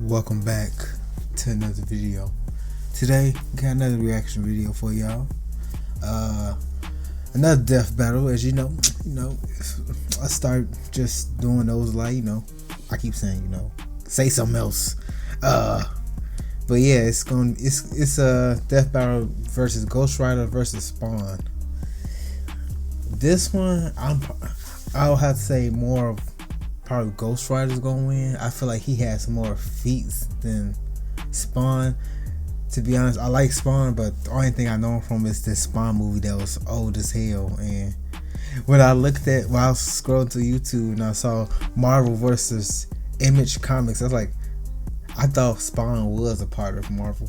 Welcome back to another video. Today, got another reaction video for y'all. Another death battle. As you know, I start just doing those like, I keep saying, say something else. But yeah, it's a death battle versus Ghost Rider versus Spawn. This one, I'll have to say more of probably Ghost Rider's gonna win. I feel like he has more feats than Spawn. To be honest, I like Spawn, but the only thing I know him from is this Spawn movie that was old as hell. And when I looked at, when I was scrolling through YouTube and I saw Marvel versus Image Comics, I was like, I thought Spawn was a part of Marvel.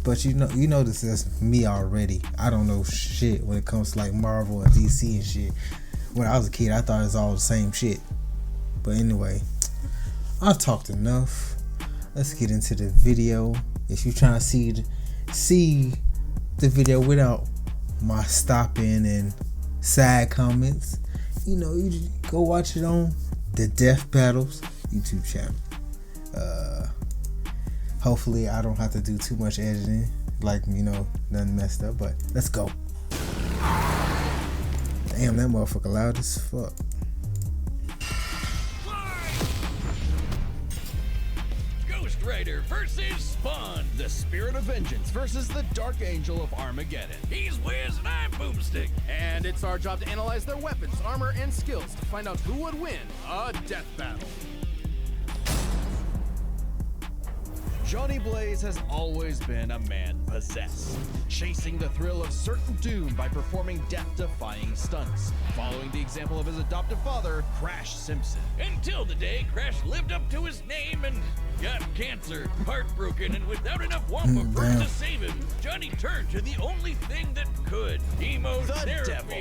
But you know this is me already. I don't know shit when it comes to like Marvel and DC and shit. When I was a kid, I thought it was all the same shit. But anyway, I've talked enough. Let's get into the video. If you're trying to see the video without my stopping and side comments, you just go watch it on the Death Battles YouTube channel. Hopefully I don't have to do too much editing, like, nothing messed up, but let's go. Damn, that motherfucker loud as fuck. Ghost Rider versus Spawn. The Spirit of Vengeance versus the Dark Angel of Armageddon. He's Wiz and I'm Boomstick. And it's our job to analyze their weapons, armor, and skills to find out who would win a death battle. Johnny Blaze has always been a man possessed, chasing the thrill of certain doom by performing death-defying stunts, following the example of his adoptive father, Crash Simpson. Until the day Crash lived up to his name and got cancer, heartbroken, and without enough Wampa Fruit to save him, Johnny turned to the only thing that could: chemotherapy. The devil.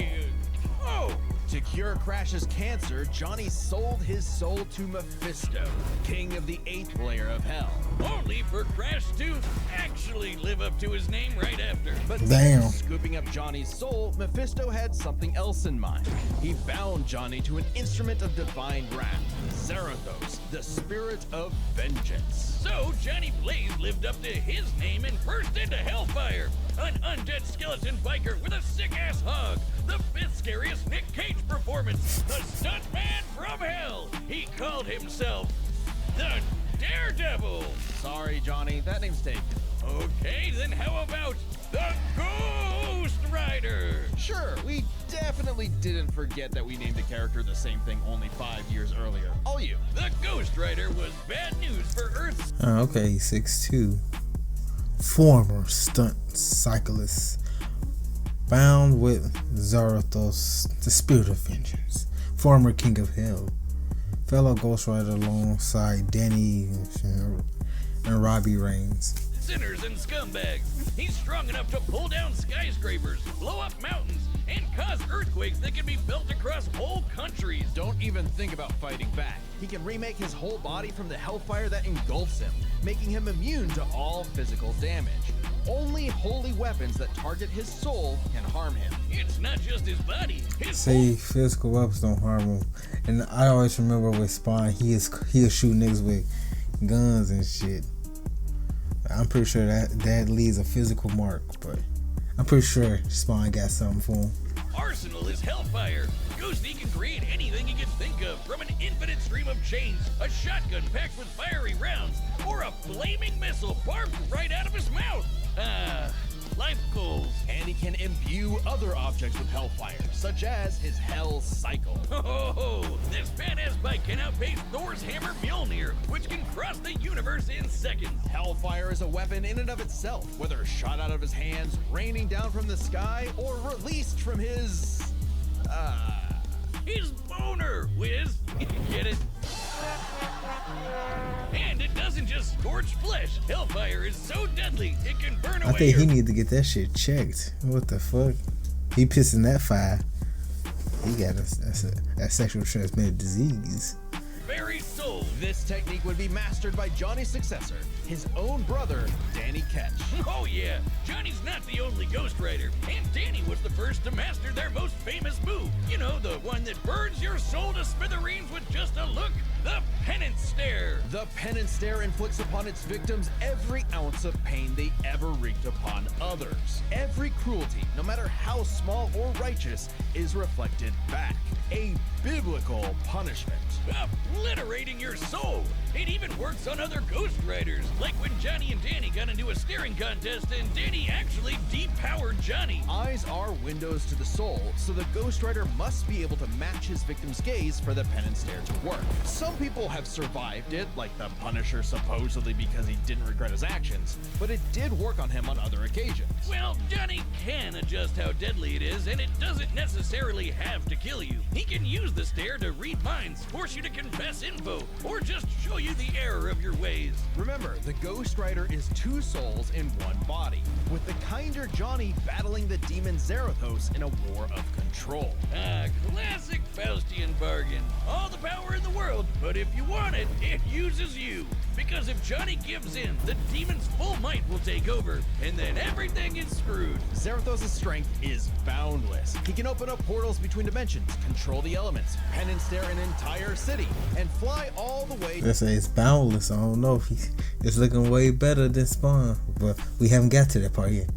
Oh! To cure Crash's cancer, Johnny sold his soul to Mephisto, king of the 8th layer of hell. Only for Crash to actually live up to his name right after. But damn, instead of scooping up Johnny's soul, Mephisto had something else in mind. He bound Johnny to an instrument of divine wrath, Zarathos, the Spirit of Vengeance. So Johnny Blaze lived up to his name and burst into hellfire. An undead skeleton biker with a sick-ass hog. The 5th scariest Nick Cage performance. The stuntman from hell. He called himself the Daredevil. Sorry, Johnny, that name's taken. Okay, then how about the Ghost Rider? Sure, we definitely didn't forget that we named the character the same thing only 5 years earlier. All you. The Ghost Rider was bad news for Earth's... Okay, he's 6'2". Former stunt cyclist, bound with Zarathos, the Spirit of Vengeance, former King of Hell, fellow Ghost Rider alongside Danny and Robbie Reigns. Sinners and scumbags. He's strong enough to pull down skyscrapers, blow up mountains, and cause earthquakes that can be felt across whole countries. Don't even think about fighting back. He can remake his whole body from the hellfire that engulfs him, making him immune to all physical damage. Only holy weapons that target his soul can harm him. It's not just his body. See, physical weapons don't harm him. And I always remember with Spawn, he'll shoot niggas with guns and shit. I'm pretty sure that leaves a physical mark, but I'm pretty sure Spawn got something for him. Arsenal is hellfire. Ghosty can create anything he can think of, from an infinite stream of chains, a shotgun packed with fiery rounds, or a flaming missile barbed right out of his mouth. Life goals. And he can imbue other objects with hellfire, such as his Hell Cycle. Oh, this badass bike can outpace Thor's hammer Mjolnir, which can cross the universe in seconds. Hellfire is a weapon in and of itself, whether shot out of his hands, raining down from the sky, or released from his... his boner, Wiz. Get it? And it doesn't just scorch flesh. Hellfire is so deadly, it can burn away. I think he need to get that shit checked. What the fuck? He pissing that fire. He got a sexual transmitted disease. Very soul. This technique would be mastered by Johnny's successor, his own brother, Danny Ketch. Oh yeah, Johnny's not the only Ghost Rider, and Danny was the first to master their most famous move. You know, the one that burns your soul to smithereens with just a look. the penance stare. The penance stare inflicts upon its victims every ounce of pain they ever wreaked upon others. Every cruelty, no matter how small or righteous, is reflected back. A biblical punishment. Obliterating your soul. It even works on other Ghost Riders, like when Johnny and Danny got into a staring contest and Danny actually depowered Johnny. Eyes are windows to the soul, so the Ghost Rider must be able to match his victim's gaze for the penance stare to work. Some people have survived it, like the Punisher supposedly because he didn't regret his actions, but it did work on him on other occasions. Well, Johnny can adjust how deadly it is, and it doesn't necessarily have to kill you. He can use the stare to read minds, force you to confess info, or just show you the error of your ways. Remember, the Ghost Rider is two souls in one body, with the kinder Johnny battling the demon Zarathos in a war of control. Ah, classic Faustian bargain. All the power in the world, but if you want it, it uses you. Because if Johnny gives in, the demon's full might will take over, and then everything is screwed. Zarathos' strength is boundless. He can open up portals between dimensions, control the elements, penance stare an entire city, and fly all the way Let's say it's boundless. I don't know if it's looking way better than Spawn, but we haven't got to that part yet.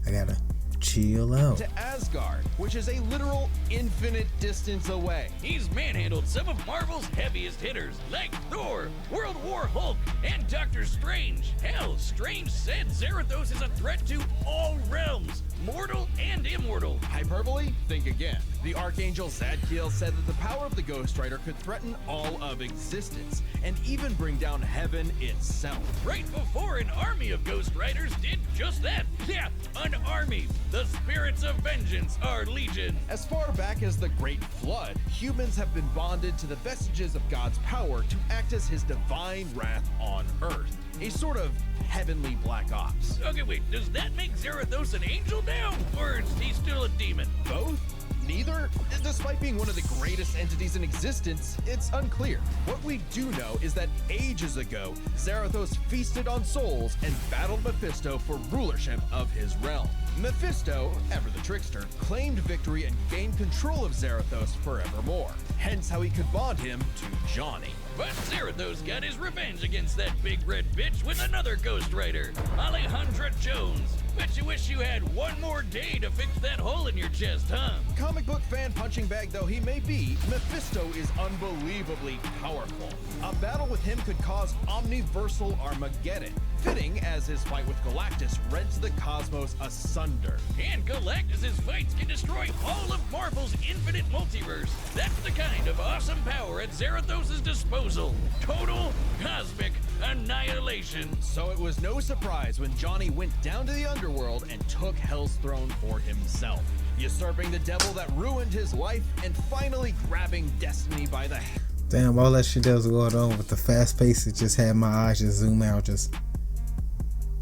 I gotta chill out. to Asgard, which is a literal infinite distance away. He's manhandled some of Marvel's heaviest hitters, like Thor, World War Hulk, and Doctor Strange. Hell, Strange said Zarathos is a threat to all realms, mortal and immortal. Hyperbole? Think again. The Archangel Zadkiel said that the power of the Ghost Rider could threaten all of existence, and even bring down heaven itself. Right before an army of Ghost Riders did just that. Yeah, an army. The spirits of vengeance are legion. As far back as the Great Flood, humans have been bonded to the vestiges of God's power to act as his divine wrath on Earth. A sort of heavenly Black Ops. Okay, wait, does that make Zarathos an angel now? Or is he still a demon? Both? Neither? Despite being one of the greatest entities in existence, it's unclear. What we do know is that ages ago, Zarathos feasted on souls and battled Mephisto for rulership of his realm. Mephisto, ever the trickster, claimed victory and gained control of Zarathos forevermore. Hence how he could bond him to Johnny. But Zarathos got his revenge against that big red bitch with another Ghost Rider, Alejandra Jones. Bet you wish you had one more day to fix that hole in your chest, huh? Comic book fan punching bag though he may be, Mephisto is unbelievably powerful. A battle with him could cause omniversal Armageddon, fitting as his fight with Galactus rends the cosmos asunder. And Galactus' fights can destroy all of Marvel's infinite multiverse. That's the kind of awesome power at Zarathos' disposal. Total cosmic annihilation. So it was no surprise when Johnny went down to the underworld and took Hell's throne for himself, usurping the devil that ruined his life and finally grabbing destiny by the hand. Damn, all that shit that was going on with the fast pace, it just had my eyes just zoom out.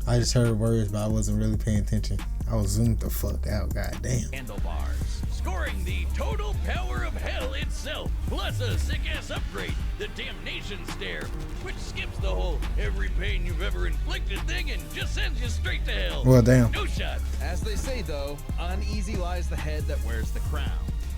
I just heard words, but I wasn't really paying attention. I was zoomed the fuck out, goddamn. Handlebars. Scoring the total power of hell itself, plus a sick-ass upgrade, the Damnation Stare, which skips the whole every pain you've ever inflicted thing and just sends you straight to hell. Well, damn. No shot. As they say though, uneasy lies the head that wears the crown.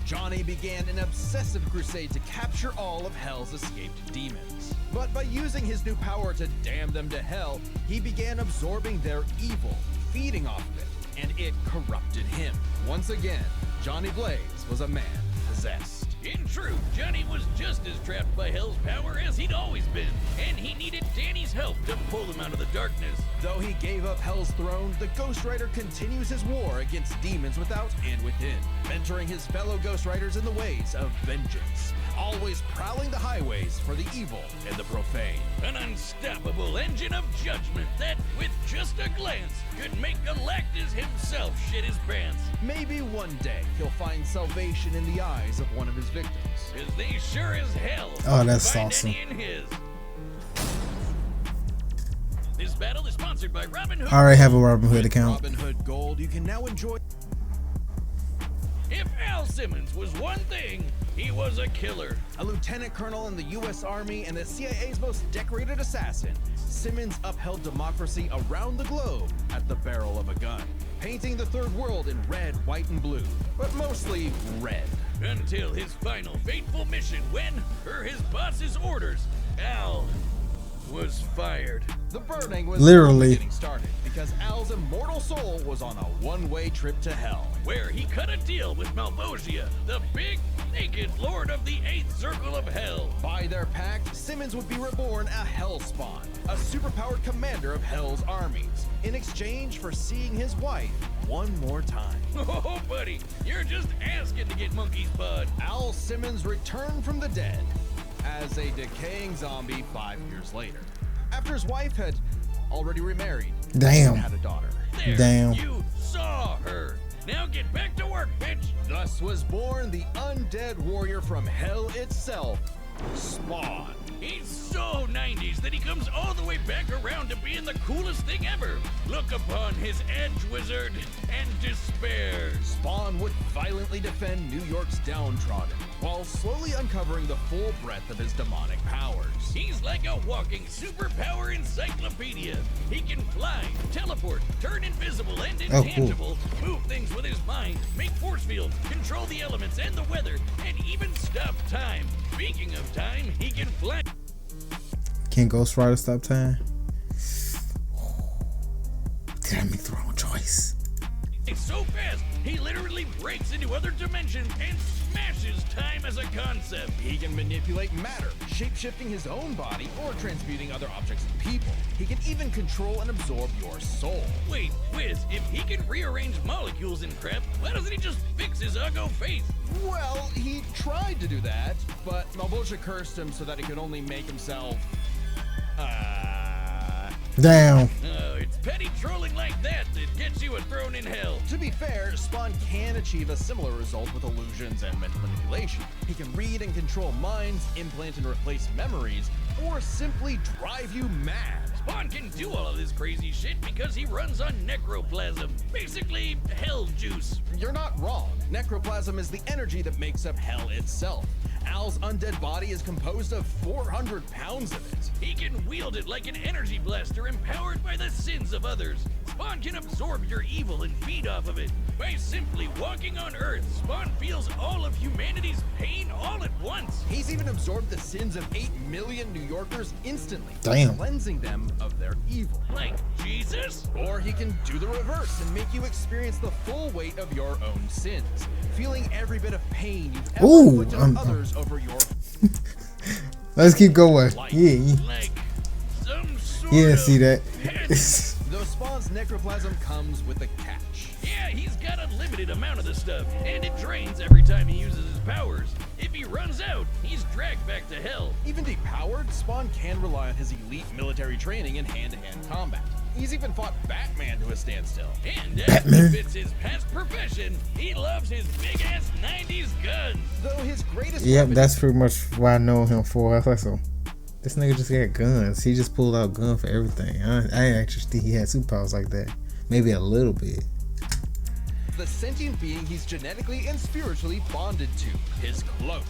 Johnny began an obsessive crusade to capture all of Hell's escaped demons. But by using his new power to damn them to hell, he began absorbing their evil, feeding off of it, and it corrupted him. Once again, Johnny Blaze was a man possessed. In truth, Johnny was just as trapped by Hell's power as he'd always been, and he needed Danny's help to pull him out of the darkness. Though he gave up Hell's throne, the Ghost Rider continues his war against demons without and within, mentoring his fellow Ghost Riders in the ways of vengeance, always prowling the highways for the evil and the profane. An unstoppable engine of judgment that, with just a glance, could make Galactus himself shit his pants. Maybe one day he'll find salvation in the eyes of one of his victims. Cause they sure as hell Oh, that's find awesome. any in his. This battle is sponsored by Robin Hood. I already have a Robin Hood With account. Robin Hood Gold, you can now enjoy. If Al Simmons was one thing, he was a killer. A lieutenant colonel in the U.S. Army and the CIA's most decorated assassin, Simmons upheld democracy around the globe at the barrel of a gun, painting the third world in red, white, and blue, but mostly red. Until his final fateful mission when, per his boss's orders, Al was fired. The burning was Literally. getting started because Al's immortal soul was on a one-way trip to hell. Where he cut a deal with Malvosia, the big, naked lord of the 8th Circle of Hell. By their pact, Simmons would be reborn a Hellspawn, a superpowered commander of Hell's armies, in exchange for seeing his wife one more time. Oh, buddy, you're just asking to get monkey's blood. Al Simmons returned from the dead as a decaying zombie 5 years later, after his wife had already remarried Damn. and had a daughter. There, Damn. you saw her. Now get back to work, bitch. Thus was born the undead warrior from hell itself, Spawn. He's so 90s that he comes all the way back around to being the coolest thing ever. Look upon his edge, wizard, and despair. Spawn would violently defend New York's downtrodden, while slowly uncovering the full breadth of his demonic powers. He's like a walking superpower encyclopedia. He can fly, teleport, turn invisible and Oh, cool. intangible, move things with his mind, make force fields, control the elements and the weather, and even stop time. Speaking of time, he can fly. Can Ghost Rider stop time? Did I make the wrong choice? It's so fast, he literally breaks into other dimensions and smashes time as a concept. He can manipulate matter, shape-shifting his own body or transmuting other objects and people. He can even control and absorb your soul. Wait, Wiz, if he can rearrange molecules and crap, why doesn't he just fix his uggo face? Well, he tried to do that, but Malvosia cursed him so that he could only make himself, Damn. It's petty trolling like that gets you a throne in hell. To be fair, Spawn can achieve a similar result with illusions and mental manipulation. He can read and control minds, implant and replace memories, or simply drive you mad. Spawn can do all of this crazy shit because he runs on necroplasm. Basically, hell juice. You're not wrong. Necroplasm is the energy that makes up hell itself. Al's undead body is composed of 400 pounds of it. He can wield it like an energy blaster empowered by the sins of others. Spawn can absorb your evil and feed off of it. By simply walking on Earth, Spawn feels all of humanity's pain all at once. He's even absorbed the sins of 8 million New Yorkers instantly, Damn. cleansing them of their evil. Like Jesus? Or he can do the reverse and make you experience the full weight of your own sins, feeling every bit of pain you've ever Ooh, put on others over your Let's keep going. Like, Yeah. like some sort Yeah, of see that? panic. Though Spawn's necroplasm comes with a catch. Yeah, he's got a limited amount of the stuff, and it drains every time he uses his powers. If he runs out, he's dragged back to hell. Even depowered, Spawn can rely on his elite military training in hand-to-hand combat. He's even fought Batman to a standstill. And as Batman. befits his past profession, he loves his big-ass 90s guns. Though his greatest Yep, weapon that's pretty much what I know him for. I was like, so this nigga just got guns. He just pulled out gun for everything. I didn't actually think he had superpowers like that. Maybe a little bit. the sentient being he's genetically and spiritually bonded to, his cloak.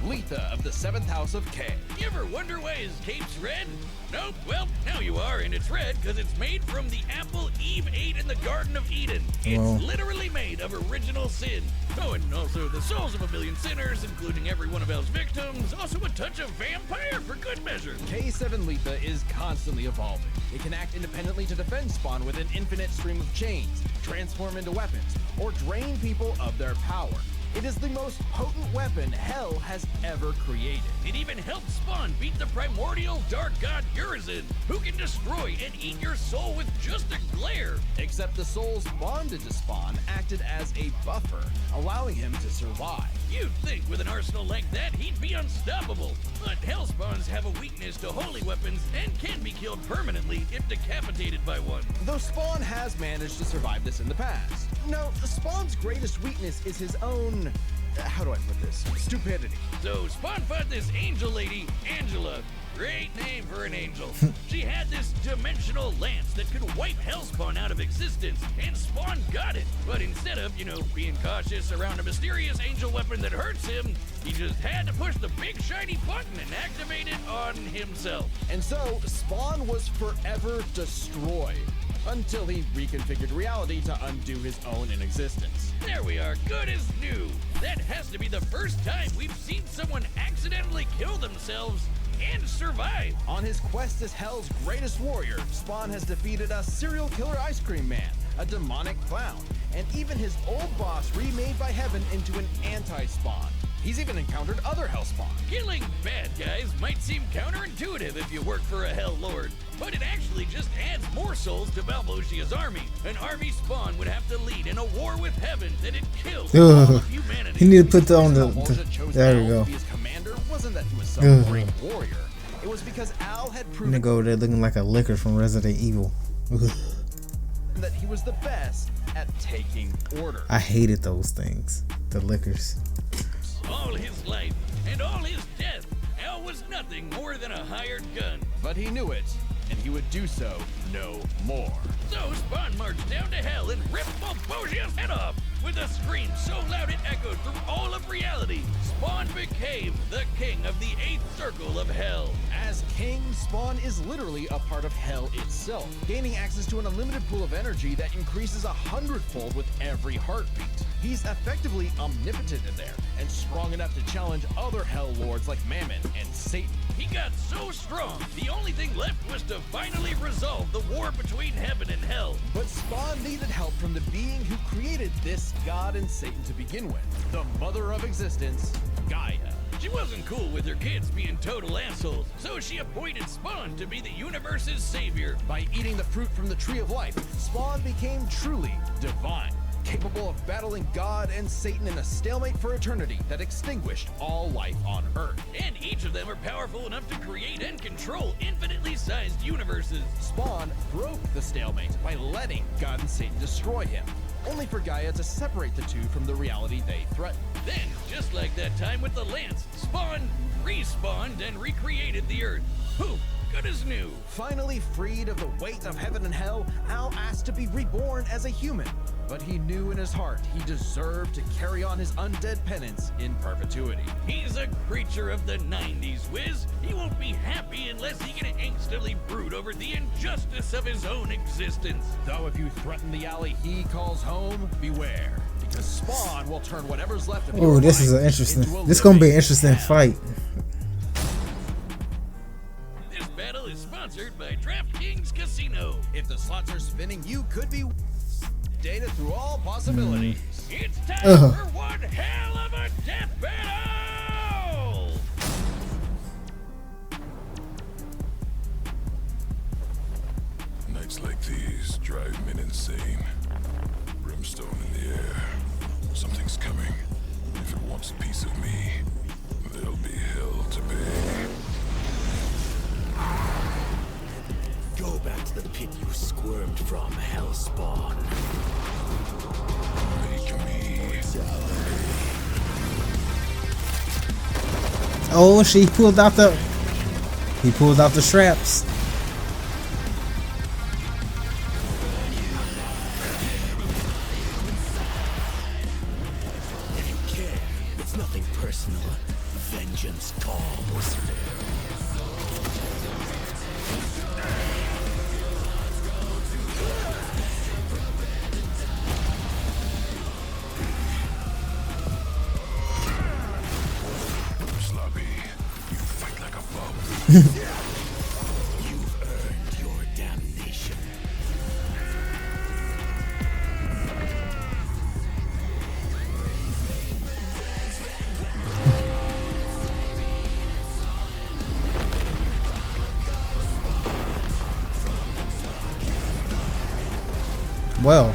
Letha of the 7th House of K. You ever wonder why his cape's red? Nope, well, now you are, and it's red because it's made from the apple Eve ate in the Garden of Eden. It's Wow. literally made of original sin. Oh, and also the souls of a million sinners, including every one of El's victims. Also a touch of vampire for good measure. K7 Letha is constantly evolving. It can act independently to defend Spawn with an infinite stream of chains, transform into weapons, or drain people of their power. It is the most potent weapon Hell has ever created. It even helped Spawn beat the primordial dark god Urizen, who can destroy and eat your soul with just a glare. Except the souls bonded to Spawn acted as a buffer, allowing him to survive. You'd think with an arsenal like that, he'd be unstoppable. But Hellspawns have a weakness to holy weapons and can be killed permanently if decapitated by one. Though Spawn has managed to survive this in the past. No, Spawn's greatest weakness is his own, how do I put this, stupidity. So Spawn fought this angel lady, Angela. Great name for an angel. She had this dimensional lance that could wipe Hellspawn out of existence, and Spawn got it. But instead of, being cautious around a mysterious angel weapon that hurts him, he just had to push the big shiny button and activate it on himself. And so, Spawn was forever destroyed. until he reconfigured reality to undo his own inexistence. There we are, good as new. That has to be the first time we've seen someone accidentally kill themselves and survive. On his quest as Hell's greatest warrior, Spawn has defeated a serial killer ice cream man, a demonic clown, and even his old boss remade by Heaven into an anti-Spawn. He's even encountered other Hellspawn. Killing bad guys might seem counterintuitive if you work for a Hell Lord, but it actually just adds more souls to Balbosia's army. An army Spawn would have to lead in a war with Heaven that it kills all of humanity. He need to put that on Balbosia chose there Al we go. to be his commander wasn't that he was some great warrior. It was because Al had I'm proven gonna go over there looking like a liquor from Resident Evil. that he was the best at taking orders. I hated those things, the liquors. All his life and all his death, Al was nothing more than a hired gun. But he knew it, and he would do so no more. So Spawn marched down to Hell and ripped Balbosia's head off. With a scream so loud it echoed through all of reality, Spawn became the king of the 8th circle of Hell. As king, Spawn is literally a part of Hell itself, gaining access to an unlimited pool of energy that increases 100-fold with every heartbeat. He's effectively omnipotent in there, and strong enough to challenge other Hell Lords like Mammon and Satan. He got so strong, the only thing left was to finally resolve the war between Heaven and Hell. But Spawn needed help from the being who created this god and Satan to begin with, the mother of existence, Gaia. She wasn't cool with her kids being total assholes, so she appointed Spawn to be the universe's savior. By eating the fruit from the tree of life, Spawn became truly divine, capable of battling God and Satan in a stalemate for eternity that extinguished all life on Earth. And each of them are powerful enough to create and control infinitely sized universes. Spawn broke the stalemate by letting God and Satan destroy him, only for Gaia to separate the two from the reality they threatened. Then, just like that time with the Lance, Spawn respawned and recreated the Earth. Poof, good as new. Finally freed of the weight of heaven and hell, Al asked to be reborn as a human. But he knew in his heart he deserved to carry on his undead penance in perpetuity. He's a creature of the 90s, Wiz. He won't be happy unless he can angstily brood over the injustice of his own existence. Though if you threaten the alley he calls home, beware. Because Spawn will turn whatever's left of your Oh, this is life an interesting. into a This gonna be an living interesting hell. fight. This battle is sponsored by DraftKings Casino. If the slots are spinning, you could be data through all possibilities. It's time for one hell of a death battle! Nights like these drive men insane. Brimstone in the air. Something's coming. If it wants a piece of me, there'll be hell to pay. Go back to the pit you squirmed from, Hellspawn. Make me. Oh, she pulled out the. He pulled out the straps. If you care, it's nothing personal. Vengeance calls. Sloppy. You fight like a bum. You've earned your damnation. Well,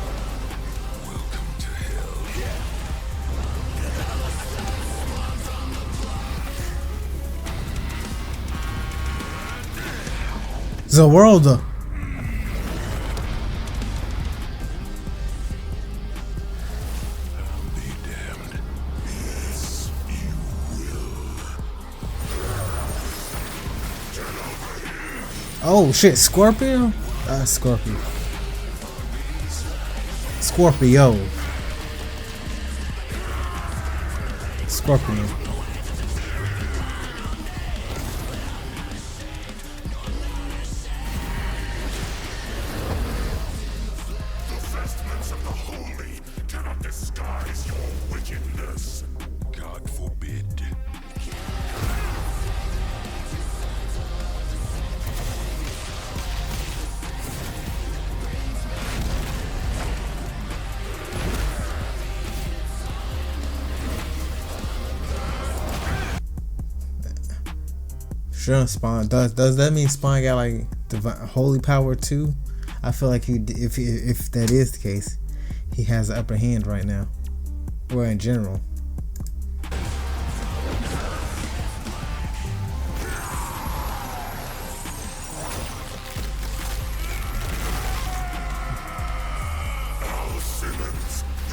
Welcome to hell. the world. I'll be damned. Yes, you will. Oh shit, Scorpio? Scorpio. Scorpio. Scorpio. straight on Spawn. Does that mean Spawn got like divine holy power too? I feel like if that is the case, he has the upper hand right now, or in general.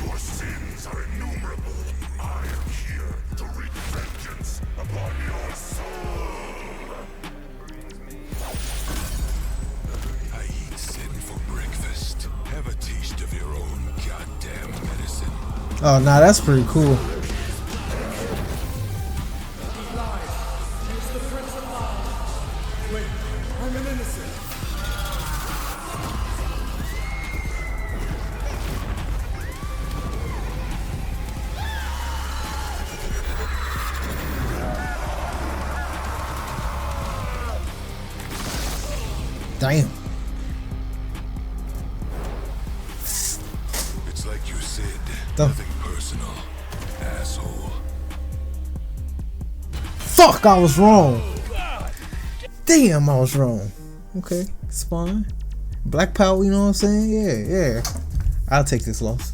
Your sins are innumerable. I am here to wreak vengeance upon your soul. I eat sin for breakfast. Have a taste of your own goddamn medicine. Oh, nah, that's pretty cool. Damn. It's like you said, The nothing personal, asshole. fuck, I was wrong. Damn, I was wrong. Okay, Spawn. Black Power, you know what I'm saying? Yeah. I'll take this loss.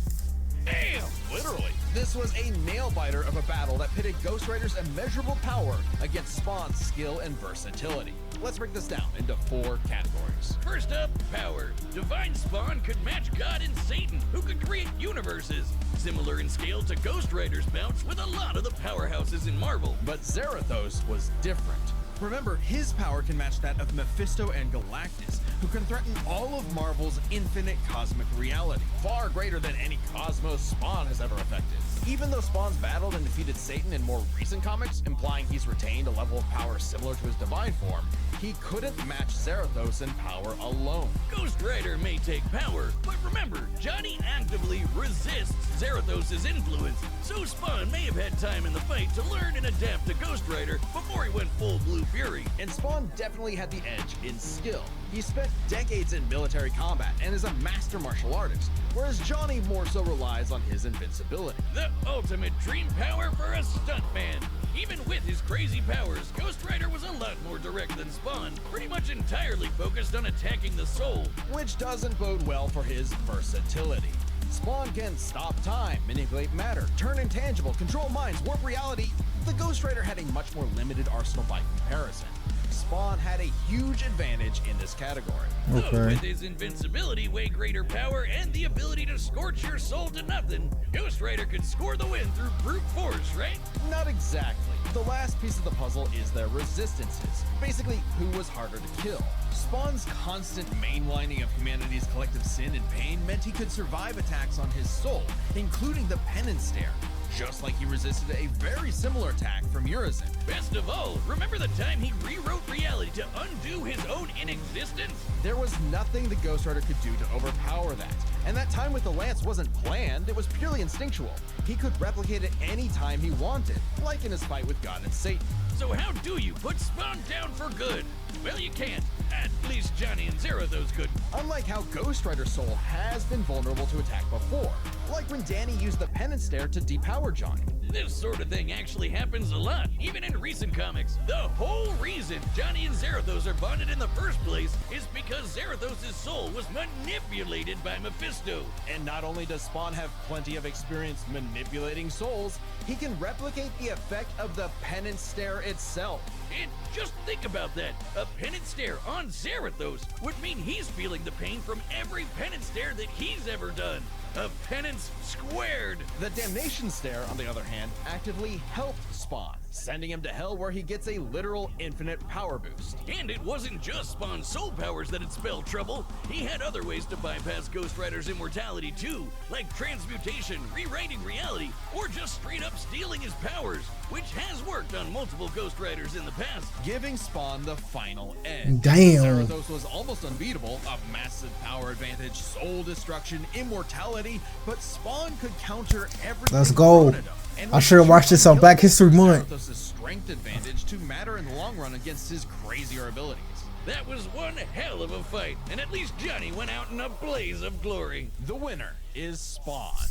Damn! Literally, this was a nail-biter of a battle that pitted Ghost Rider's immeasurable power against Spawn's skill and versatility. Let's break this down into 4 categories. First up, power. Divine Spawn could match God and Satan, who could create universes. Similar in scale to Ghost Rider's bouts with a lot of the powerhouses in Marvel. But Zarathos was different. Remember, his power can match that of Mephisto and Galactus, who can threaten all of Marvel's infinite cosmic reality, far greater than any cosmos Spawn has ever affected. Even though Spawn's battled and defeated Satan in more recent comics, implying he's retained a level of power similar to his divine form, he couldn't match Zarathos in power alone. Ghost Rider may take power, but remember, Johnny actively resists Zarathos' influence, so Spawn may have had time in the fight to learn and adapt to Ghost Rider before he went full Blue Fury. And Spawn definitely had the edge in skill. He spent decades in military combat and is a master martial artist, whereas Johnny more so relies on his invincibility. The ultimate dream power for a stuntman. Even with his crazy powers, Ghost Rider was a lot more direct than Spawn, pretty much entirely focused on attacking the soul. Which doesn't bode well for his versatility. Spawn can stop time, manipulate matter, turn intangible, control minds, warp reality. The Ghost Rider had a much more limited arsenal by comparison. Spawn had a huge advantage in this category. Though with his invincibility, way greater power, and the ability to scorch your soul to nothing, Ghost Rider could score the win through brute force, right? Not exactly. The last piece of the puzzle is their resistances. Basically, who was harder to kill. Spawn's constant mainlining of humanity's collective sin and pain meant he could survive attacks on his soul, including the penance stare, just like he resisted a very similar attack from Urizen. Best of all, remember the time he rewrote reality to undo his own inexistence? There was nothing the Ghost Rider could do to overpower that, and that time with the Lance wasn't planned, it was purely instinctual. He could replicate it any time he wanted, like in his fight with God and Satan. So how do you put Spawn down for good? Well, you can't. At least Johnny and Zarathos could. Unlike how Ghost Rider's soul has been vulnerable to attack before, like when Danny used the penance stare to depower Johnny. This sort of thing actually happens a lot, even in recent comics. The whole reason Johnny and Zarathos are bonded in the first place is because Zarathos' soul was manipulated by Mephisto. And not only does Spawn have plenty of experience manipulating souls, he can replicate the effect of the penance stare itself. And just think about that. A penance stare on Zarathos would mean he's feeling the pain from every penance stare that he's ever done. A penance squared. The damnation stare, on the other hand, actively helped Spawn, sending him to hell where he gets a literal infinite power boost. And it wasn't just Spawn's soul powers that had spelled trouble. He had other ways to bypass Ghost Rider's immortality too, like transmutation, rewriting reality, or just straight up stealing his powers, which has worked on multiple Ghost Riders in the past. Giving Spawn the final edge. Damn. Zarathos was almost unbeatable, a massive power advantage, soul destruction, immortality, but Spawn could counter everything. Let's go. thrown at him. And I should have watched this on Black History Month. Zarathos' strength advantage to matter in the long run against his crazier abilities. That was one hell of a fight, and at least Johnny went out in a blaze of glory. The winner is Spawn.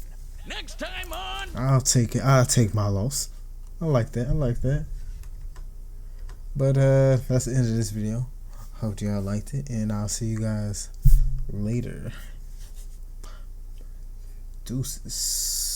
Next time on... I'll take it. I'll take my loss. I like that. But that's the end of this video. Hope y'all liked it, and I'll see you guys later. Deuces.